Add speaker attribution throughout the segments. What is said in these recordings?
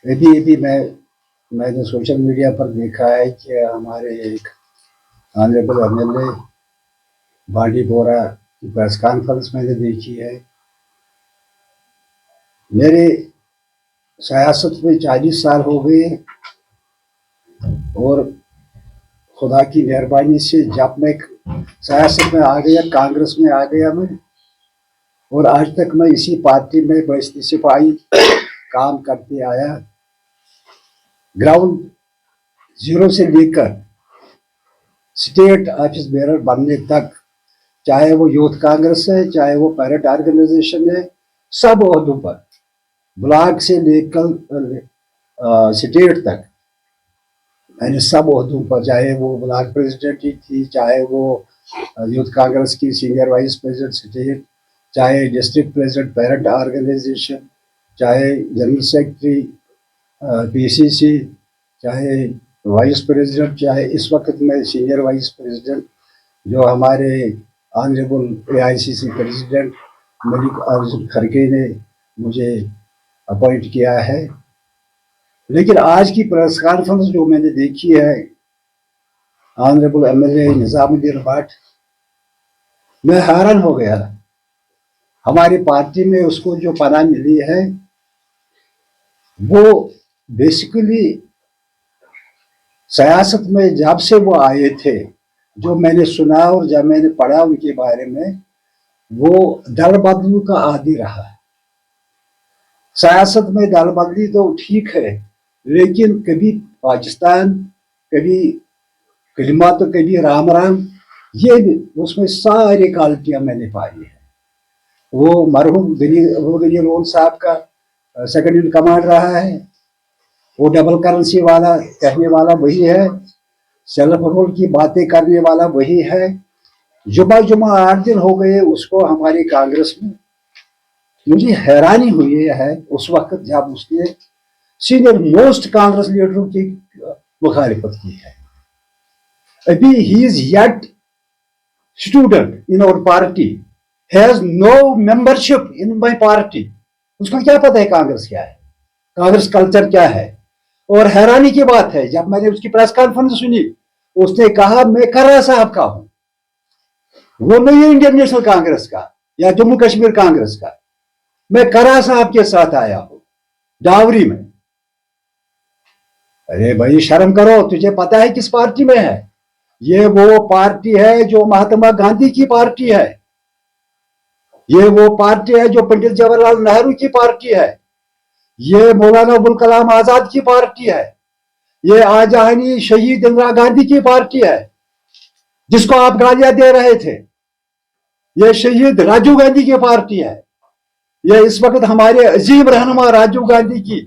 Speaker 1: ابھی میں نے سوشل میڈیا پر دیکھا ہے کہ ہمارے ایک آنریبل ایم ایل اے بانڈی پورہ کی پریس کانفرنس میں نے دیکھی ہے. میرے سیاست میں 40 سال ہو گئے اور خدا کی مہربانی سے جب میں سیاست میں آ گیا، کانگریس میں آ گیا میں، اور آج تک میں اسی پارٹی میں بشتی سپاہی کام کرتے آیا. گراؤنڈ زیرو سے لے کر اسٹیٹ آفس بیرر بننے تک، چاہے وہ یوتھ کانگریس ہے، چاہے وہ پیرٹ آرگنائزیشن ہے، سب عہدوں پر، بلاک سے لے کر اسٹیٹ تک میں نے سب عہدوں پر، چاہے وہ بلاک پریزیڈنٹ ہی تھی، چاہے وہ یوتھ کانگریس کی سینئر وائس پریزیڈنٹ اسٹیٹ، چاہے ڈسٹرکٹ پریزیڈنٹ پیرنٹ آرگنائزیشن، چاہے جنرل سیکرٹری پی سی سی، چاہے وائس پریزیڈنٹ، چاہے اس وقت میں سینئر وائس پریزیڈنٹ جو ہمارے آنریبل AICC پریزیڈنٹ ملک ارجن کھڑگے نے مجھے اپوائنٹ کیا ہے. لیکن آج کی پریس کانفرنس جو میں نے دیکھی ہے آنریبل MLA نظام الدین بٹ، میں حیران ہو گیا. ہماری پارٹی میں اس کو جو پناہ ملی ہے وہ بیسیکلی سیاست میں جب سے وہ آئے تھے، جو میں نے سنا اور جب میں نے پڑھا ان کے بارے میں، وہ دل بدلو کا عادی رہا. سیاست میں دل بدلی تو ٹھیک ہے، لیکن کبھی پاکستان، کبھی کلمات، تو کبھی رام رام، یہ اس میں ساری کوالٹیاں میں نے پائی ہیں. وہ مرحوم غنی لون صاحب کا سیکنڈ ان کمانڈ رہا ہے. وہ ڈبل کرنسی والا کہنے والا وہی ہے، سیلف رول کی باتیں کرنے والا وہی ہے. جمعہ 8 دن ہو گئے اس کو ہماری کانگریس میں. مجھے حیرانی ہوئی ہے اس وقت جب اس نے سینئر موسٹ کانگریس لیڈروں کی مخالفت کی ہے. ابھی ہی is yet student in our party, has no membership in my party. اس کو کیا پتہ ہے کانگریس کیا ہے، کانگریس کلچر کیا ہے. اور حیرانی کی بات ہے جب میں نے اس کی پریس کانفرنس سنی، اس نے کہا میں کرا صاحب کا ہوں، وہ نہیں انڈین نیشنل کانگریس کا یا جموں کشمیر کانگریس کا، میں کرا صاحب کے ساتھ آیا ہوں ڈاوری میں. ارے بھائی شرم کرو، تجھے پتا ہے کس پارٹی میں ہے؟ یہ وہ پارٹی ہے جو مہاتما گاندھی کی پارٹی ہے، یہ وہ پارٹی ہے جو پنڈت جواہر لال نہرو کی پارٹی ہے، یہ مولانا ابوالکلام آزاد کی پارٹی ہے، یہ آجانی شہید اندرا گاندھی کی پارٹی ہے جس کو آپ گالیاں دے رہے تھے، یہ شہید راجیو گاندھی کی پارٹی ہے، یہ اس وقت ہمارے عظیم رہنما راجیو گاندھی کی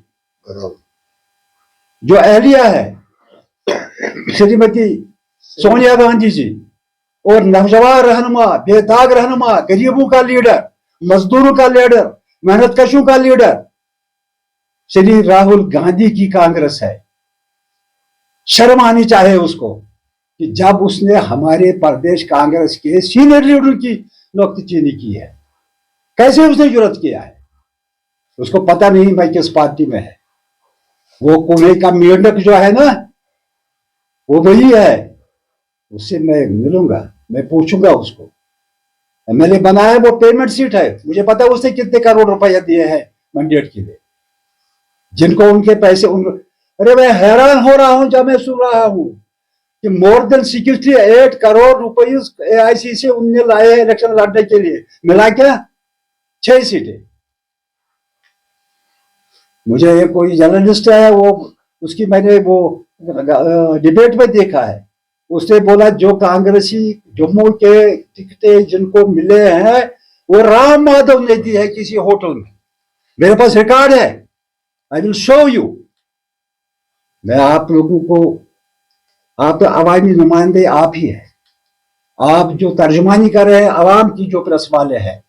Speaker 1: جو اہلیہ ہے شریمتی سونیا گاندھی جی، اور نوجوان رہنما، بے داغ رہنما، غریبوں کا لیڈر، مزدوروں کا لیڈر، محنت کشوں کا لیڈر شری راہل گاندھی کی کانگریس ہے. شرم آنی چاہے اس کو کہ جب اس نے ہمارے پردیش کانگریس کے سینئر لیڈر کی نکتہ چینی کی ہے. کیسے اس نے جرات کیا ہے؟ اس کو پتہ نہیں میں کس پارٹی میں ہے. وہ کونے کا میڈک جو ہے نا، وہ وہی ہے. اس سے میں ملوں گا، میں پوچھوں گا اس کو. میں نے بنایا وہ پیمنٹ سیٹ ہے، مجھے پتا اس نے کتنے کروڑ روپیہ دیے ہیں مینڈیٹ کے لیے، جن کو ان کے پیسے ارے میں حیران ہو رہا ہوں جب میں سن رہا ہوں کہ مور دین 68 کروڑ روپئے AICC ان نے لائے ہیں الیکشن لڑنے کے لیے. ملا کیا؟ 6 سیٹیں. مجھے یہ کوئی جرنلسٹ ہے، وہ اس کی میں نے وہ ڈیبیٹ میں دیکھا ہے، اس نے بولا جو کانگریسی جموں کے ٹکٹیں جن کو ملے ہیں وہ رام مادھو نے دی ہے کسی ہوٹل میں. میرے پاس ریکارڈ ہے، آئی ول شو یو. میں آپ لوگوں کو، آپ تو عوامی نمائندے آپ ہی ہیں، آپ جو ترجمانی کر رہے ہیں عوام کی جو پریس والے ہیں،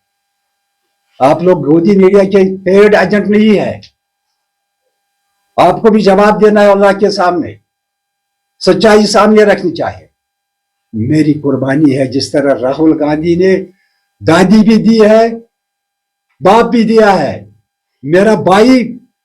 Speaker 1: آپ لوگ گودی میڈیا کے پیڈ ایجنٹ نہیں ہے. آپ کو بھی جواب دینا ہے اللہ کے سامنے، سچائی سامنے رکھنی چاہیے. میری قربانی ہے جس طرح راہل گاندھی نے دادی بھی دی ہے، باپ بھی دیا ہے، میرا بھائی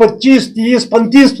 Speaker 1: 25, 30, 35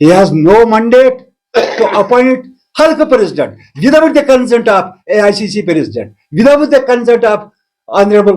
Speaker 1: He has no mandate to appoint Halka president without the consent of AICC president, without the consent of Honorable